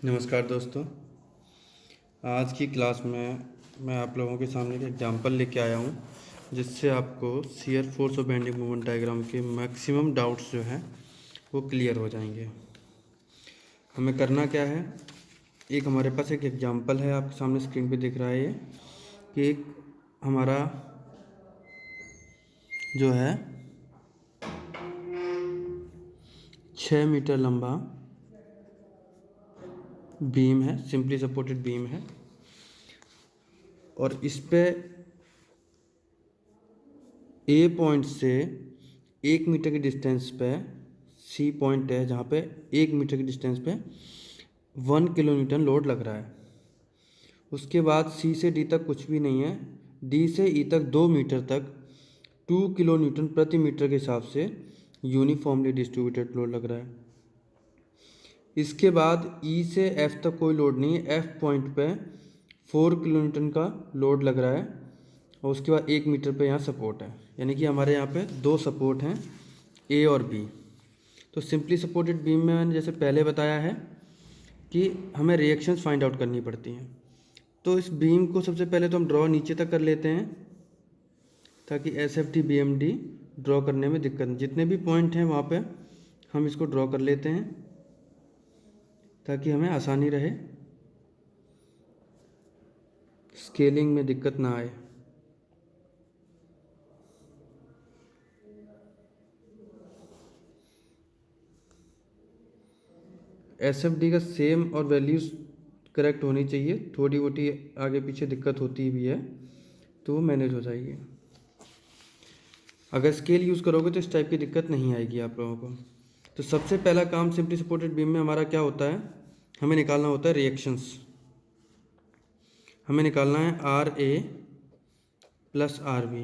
नमस्कार दोस्तों। आज की क्लास में मैं आप लोगों के सामने एक एग्जांपल लेके आया हूँ जिससे आपको शियर फोर्स और बेंडिंग मोमेंट डायग्राम के मैक्सिमम डाउट्स जो हैं वो क्लियर हो जाएंगे। हमें करना क्या है, एक हमारे पास एक एग्जांपल है, आपके सामने स्क्रीन पे दिख रहा है ये कि एक हमारा जो है 6 मीटर लंबा बीम है, सिंपली सपोर्टेड बीम है और इस पे ए पॉइंट से 1 मीटर की डिस्टेंस पे सी पॉइंट है जहाँ पे 1 मीटर की डिस्टेंस पे 1 किलो न्यूटन लोड लग रहा है। उसके बाद सी से डी तक कुछ भी नहीं है, डी से ई तक 2 मीटर तक 2 किलो न्यूटन प्रति मीटर के हिसाब से यूनिफॉर्मली डिस्ट्रीब्यूटेड लोड लग रहा है। इसके बाद ई से एफ तक कोई लोड नहीं है, एफ पॉइंट पे 4 किलो न्यूटन का लोड लग रहा है और उसके बाद 1 मीटर पे यहाँ सपोर्ट है, यानी कि हमारे यहाँ पे 2 सपोर्ट हैं ए और बी। तो सिंपली सपोर्टेड बीम में मैंने जैसे पहले बताया है कि हमें रिएक्शंस फाइंड आउट करनी पड़ती हैं। तो इस बीम को सबसे पहले तो हम ड्रॉ नीचे तक कर लेते हैं ताकि S F T B M D draw करने में दिक्कत, जितने भी पॉइंट हैं वहाँ पे हम इसको ड्रॉ कर लेते हैं ताकि हमें आसानी रहे, स्केलिंग में दिक्कत ना आए। एस एफ डी का सेम और वैल्यूज़ करेक्ट होनी चाहिए, थोड़ी मोटी आगे पीछे दिक्कत होती भी है तो वो मैनेज हो जाएगी। अगर स्केल यूज़ करोगे तो इस टाइप की दिक्कत नहीं आएगी आप लोगों को। तो सबसे पहला काम सिंपली सपोर्टेड बीम में हमारा क्या होता है, हमें निकालना होता है रिएक्शंस। हमें निकालना है R A plus R B.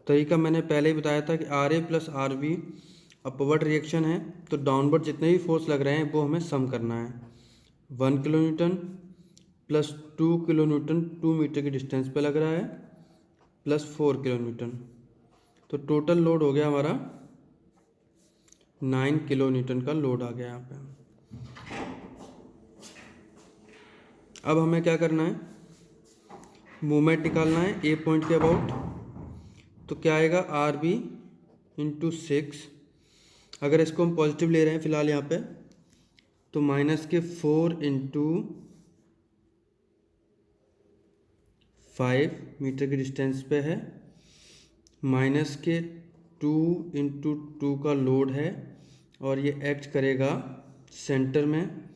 तरीका मैंने पहले ही बताया था कि R A plus R B upward reaction है, तो डाउनवर्ड जितने भी फोर्स लग रहे हैं वो हमें सम करना है। 1 kilo newton plus 2 kilo newton 2 meter की डिस्टेंस पे लग रहा है प्लस 4 किलो न्यूटन, तो टोटल लोड हो गया हमारा 9 किलो न्यूटन का लोड आ गया यहाँ पे। अब हमें क्या करना है, मूवमेंट निकालना है ए पॉइंट के अबाउट। तो क्या आएगा आर बी इंटू 6। अगर इसको हम पॉजिटिव ले रहे हैं फिलहाल यहाँ पे, तो -4 इंटू 5 मीटर की डिस्टेंस पे है, -2 इंटू 2 का लोड है और ये एक्ट करेगा सेंटर में,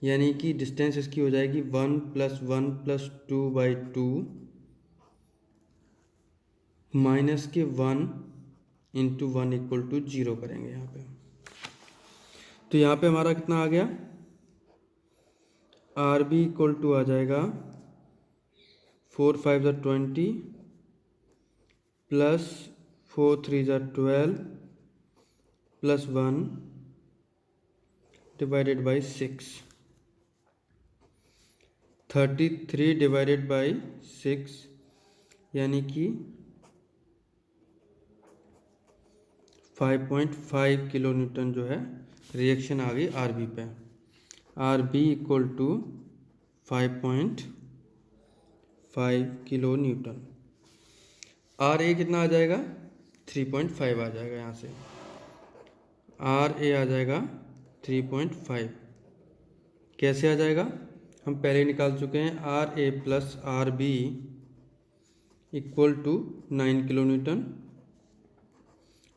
यानी कि डिस्टेंस इसकी हो जाएगी 1 + 1 + 2/2 -1 इंटू 1 = 0 करेंगे यहाँ पे। तो यहाँ पे हमारा कितना आ गया, आर बी इक्वल टू आ जाएगा 4 × 5 = 20 plus 4 × 3 = 12 plus 1 divided by 6, 33 divided by 6, यानी कि 5.5 किलो न्यूटन जो है रिएक्शन आ गई आर बी पे। R B equal to 5.5 kilo newton. R A कितना आ जाएगा, 3.5 आ जाएगा, यहाँ से आर ए आ जाएगा 3.5। कैसे आ जाएगा, हम पहले निकाल चुके हैं, R A plus R B equal to 9 kilo newton.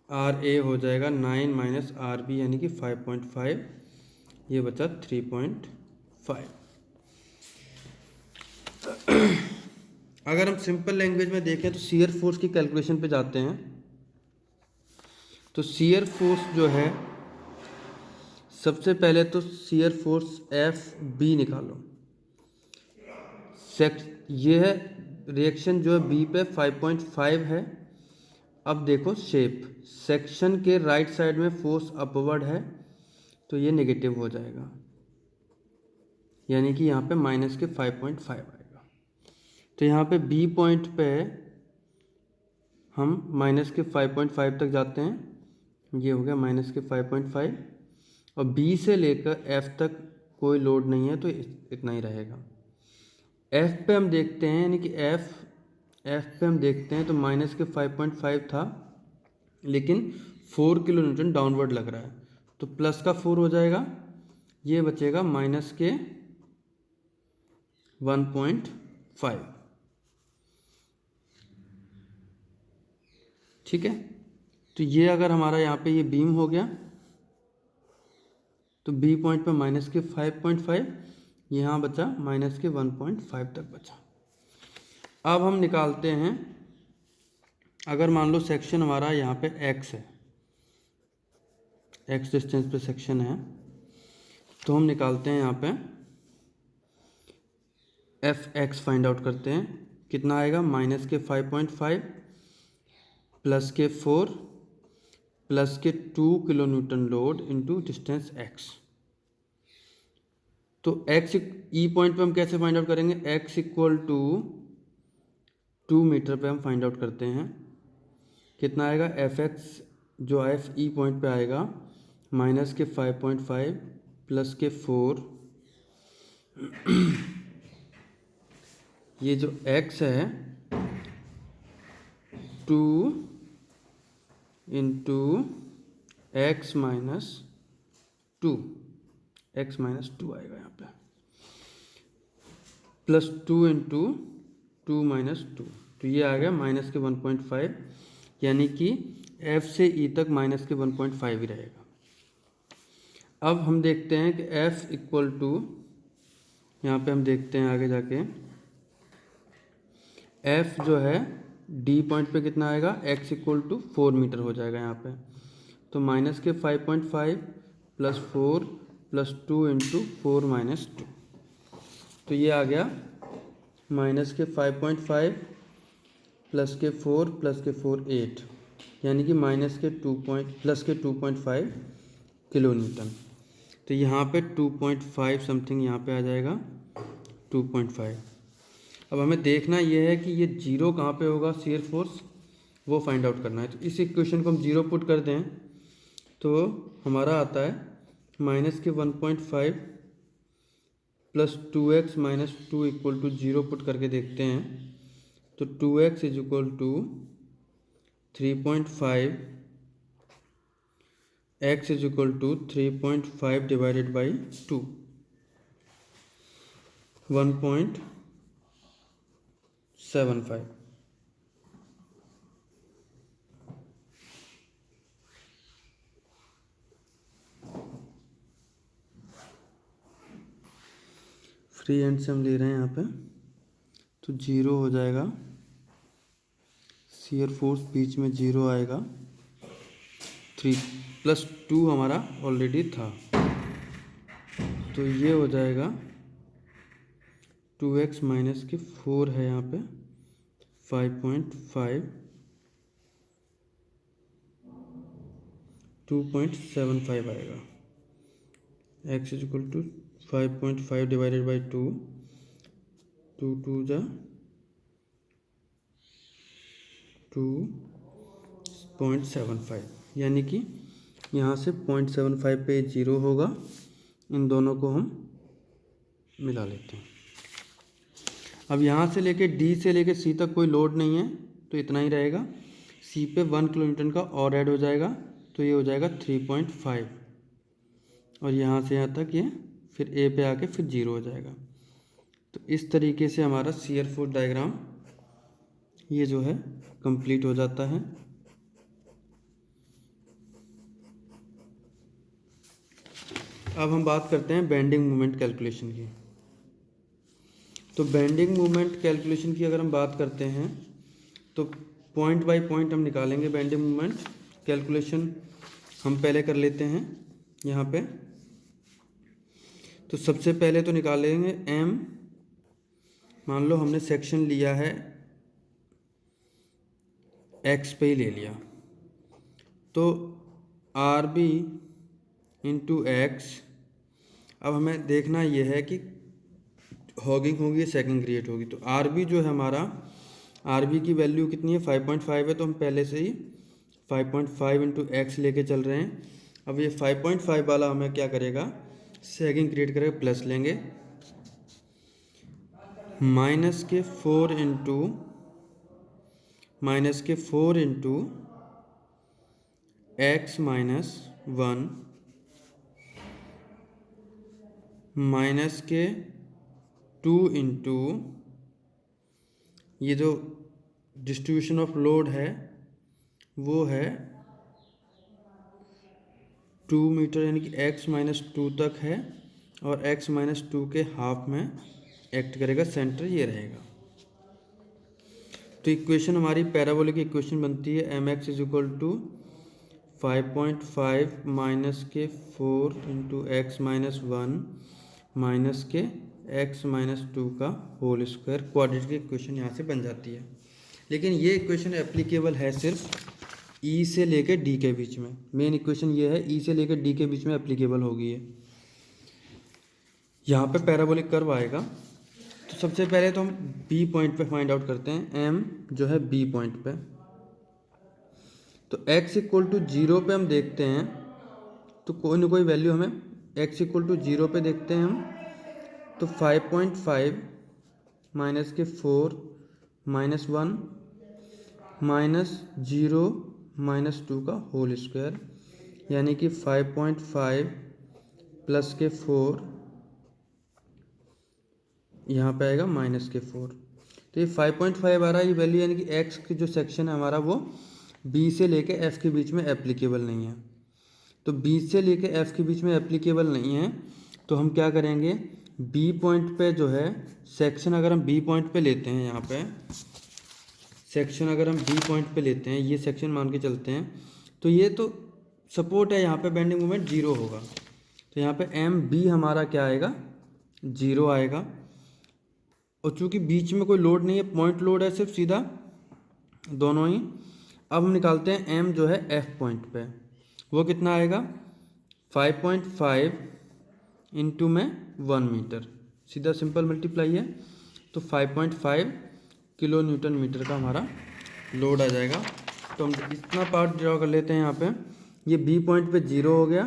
R A हो जाएगा 9 माइनस आर बी यानी कि 5.5, ये बचा 3.5। अगर हम सिंपल लैंग्वेज में देखें तो शियर फोर्स की कैलकुलेशन पे जाते हैं। तो शियर फोर्स जो है, सबसे पहले तो शियर फोर्स एफ बी निकालो। ये है रिएक्शन जो है बी पे 5.5 है। अब देखो शेप, सेक्शन के राइट साइड में फोर्स अपवर्ड है तो ये नेगेटिव हो जाएगा, यानी कि यहाँ पे -5.5 आएगा। तो यहाँ पे बी पॉइंट पे हम -5.5 तक जाते हैं, ये हो गया -5.5। और बी से लेकर एफ तक कोई लोड नहीं है तो इतना ही रहेगा। एफ पे हम देखते हैं, यानी कि एफ पे हम देखते हैं तो माइनस के 5.5 था, लेकिन 4 किलो न्यूटन डाउनवर्ड लग रहा है, तो प्लस का 4 हो जाएगा, ये बचेगा माइनस के 1.5। ठीक है, तो ये अगर हमारा यहाँ पे ये बीम हो गया तो बी पॉइंट पे माइनस के 5.5, यहाँ बचा माइनस के 1.5 तक बचा। अब हम निकालते हैं, अगर मान लो सेक्शन हमारा यहाँ पे एक्स है, एक्स डिस्टेंस पे सेक्शन है, तो हम निकालते हैं यहाँ पे एफ एक्स फाइंड आउट करते हैं। कितना आएगा, माइनस के 5.5 प्लस के 4 प्लस के 2 kilo Newton load into distance x. तो एक्स ई पॉइंट पे हम कैसे फाइंड आउट करेंगे, एक्स इक्वल टू 2 मीटर पे हम फाइंड आउट करते हैं। कितना आएगा, एफ एक्स जो एफ ई पॉइंट पे आएगा माइनस के 5.5 प्लस के 4, ये जो x है 2 into x minus 2, x minus 2 आएगा यहाँ पे, प्लस 2 इंटू 2 माइनस 2, तो ये आ गया माइनस के 1.5, यानी कि f से e तक माइनस के 1.5 ही रहेगा। अब हम देखते हैं कि f इक्वल टू, यहाँ पे हम देखते हैं आगे जाके f जो है d पॉइंट पे कितना आएगा, x इक्वल टू 4 मीटर हो जाएगा यहाँ पे, तो माइनस के 5.5 प्लस 4 प्लस 2 इंटू 4 माइनस 2, तो ये आ गया माइनस के 5.5 प्लस के 4 प्लस के 4 8, यानी कि माइनस के 2.5 किलो न्यूटन। तो यहाँ पे 2.5 समथिंग यहाँ पे आ जाएगा 2.5। अब हमें देखना ये है कि ये जीरो कहाँ पे होगा, शियर फोर्स, वो फाइंड आउट करना है। तो इस इक्वेशन को हम जीरो पुट कर दें तो हमारा आता है माइनस के 1.5 plus 2x minus 2 equal to 0 put करके देखते हैं, तो 2x is equal to 3.5, x is equal to 3.5 divided by 2, 1.75। Free hand से हम ले रहे हैं यहाँ पे, तो 0 हो जाएगा, शियर फोर्स बीच में 0 आएगा, 3 प्लस 2 हमारा ऑलरेडी था, तो ये हो जाएगा 2x माइनस के 4 है यहाँ पे 5.5, 2.75 आएगा, x is equal to 5.5 divided by 2, 2 जा 2.75, यानी कि यहाँ से 0.75 पे 0 होगा, इन दोनों को हम मिला लेते हैं। अब यहाँ से लेके D से लेके C तक कोई लोड नहीं है तो इतना ही रहेगा, C पे 1 किलो न्यूटन का और ऐड हो जाएगा, तो ये हो जाएगा 3.5, और यहाँ से यहाँ तक ये फिर A पे आके फिर 0 हो जाएगा। तो इस तरीके से हमारा शियर फोर्स डायग्राम ये जो है कंप्लीट हो जाता है। अब हम बात करते हैं बेंडिंग मोमेंट कैलकुलेशन की। तो बेंडिंग मोमेंट कैलकुलेशन की अगर हम बात करते हैं तो पॉइंट बाय पॉइंट हम निकालेंगे बेंडिंग मोमेंट कैलकुलेशन। हम पहले कर लेते हैं यहाँ पे, तो सबसे पहले तो निकालेंगे m। मान लो हमने सेक्शन लिया है x पे ही ले लिया, तो आर बी इंटू एक्स। अब हमें देखना ये है कि हॉगिंग होगी या सैगिंग क्रिएट होगी। तो आर बी जो है हमारा, आर बी की वैल्यू कितनी है 5.5 है, तो हम पहले से ही 5.5 इंटू एक्स लेके चल रहे हैं। अब ये 5.5 वाला हमें क्या करेगा, सेगिंग क्रिएट करेगा, प्लस लेंगे -4 इंटू x - 1 -2 इंटू ये जो डिस्ट्रीब्यूशन ऑफ लोड है वो है 2 मीटर, यानी कि x - 2 तक है और x - 2 के हाफ में एक्ट करेगा, सेंटर ये रहेगा। तो इक्वेशन हमारी पैराबोलिक इक्वेशन बनती है mx = 5.5 -4 इंटू x - 1 -x - 2 का होल स्क्वायर। क्वाड्रेटिक इक्वेशन यहाँ से बन जाती है। लेकिन ये इक्वेशन एप्लीकेबल है सिर्फ E से लेकर D के बीच में। मेन इक्वेशन ये है, E से लेकर D के बीच में एप्लीकेबल होगी ये। यहाँ पे पैराबोलिक कर्व आएगा। तो सबसे पहले तो हम B पॉइंट पे फाइंड आउट करते हैं। M जो है B पॉइंट पे, तो x = 0 पे हम देखते हैं, तो कोई ना कोई वैल्यू हमें x = 0 पे देखते हैं हम। तो 5.5 -4 -1 -0 -2 का होल स्क्वायर, यानी कि 5.5 + 4 यहाँ पे आएगा -4। तो ये 5.5 आ रहा है ये वैल्यू, यानी कि x की जो सेक्शन है हमारा वो B से लेके F के बीच में एप्लीकेबल नहीं है। तो B से लेके F के बीच में एप्लीकेबल नहीं है, तो हम क्या करेंगे, B पॉइंट पे जो है सेक्शन अगर हम B पॉइंट पे लेते हैं, यहाँ पे सेक्शन अगर हम B पॉइंट पे लेते हैं, ये सेक्शन मान के चलते हैं, तो ये तो सपोर्ट है, यहाँ पे बेंडिंग मोमेंट 0 होगा। तो यहाँ पे MB हमारा क्या आएगा, 0 आएगा। और चूँकि बीच में कोई लोड नहीं है, पॉइंट लोड है सिर्फ सीधा दोनों ही। अब हम निकालते हैं M जो है F पॉइंट पे, वो कितना आएगा, 5.5 इंटू में 1 मीटर, सीधा सिंपल मल्टीप्लाई है। तो 5.5 किलो न्यूटन मीटर का हमारा लोड आ जाएगा। तो हम इतना पार्ट ड्रॉ कर लेते हैं यहाँ पे। ये B पॉइंट पे 0 हो गया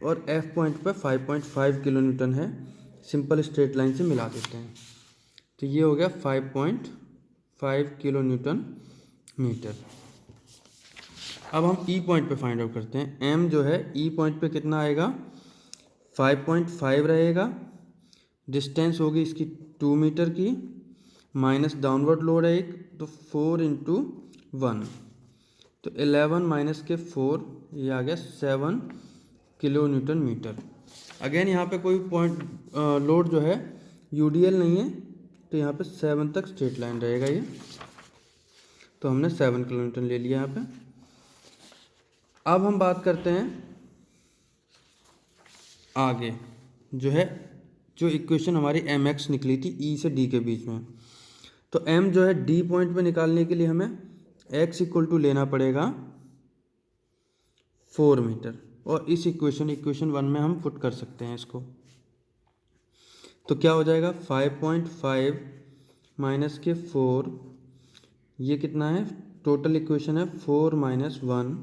और F पॉइंट पे 5.5 किलो न्यूटन है, सिंपल स्ट्रेट लाइन से मिला देते हैं। तो ये हो गया 5.5 किलो न्यूटन मीटर। अब हम E पॉइंट पे फाइंड आउट करते हैं। M जो है E पॉइंट पे कितना आएगा, 5.5 रहेगा, डिस्टेंस होगी इसकी 2 मीटर की, माइनस डाउनवर्ड लोड है एक, तो 4 इंटू 1, तो 11 -4, ये आ गया 7 किलो न्यूटन मीटर। अगेन यहाँ पे कोई पॉइंट लोड जो है UDL नहीं है, तो यहाँ पे 7 तक स्ट्रेट लाइन रहेगा ये। तो हमने 7 किलो न्यूटन ले लिया यहाँ पे। अब हम बात करते हैं आगे, जो इक्वेशन हमारी mx निकली थी E से D के बीच में। तो M जो है D पॉइंट पे निकालने के लिए हमें x = लेना पड़ेगा 4 मीटर, और इस इक्वेशन 1 में हम पुट कर सकते हैं इसको। तो क्या हो जाएगा, 5.5 -4, ये कितना है, टोटल इक्वेशन है 4 - 1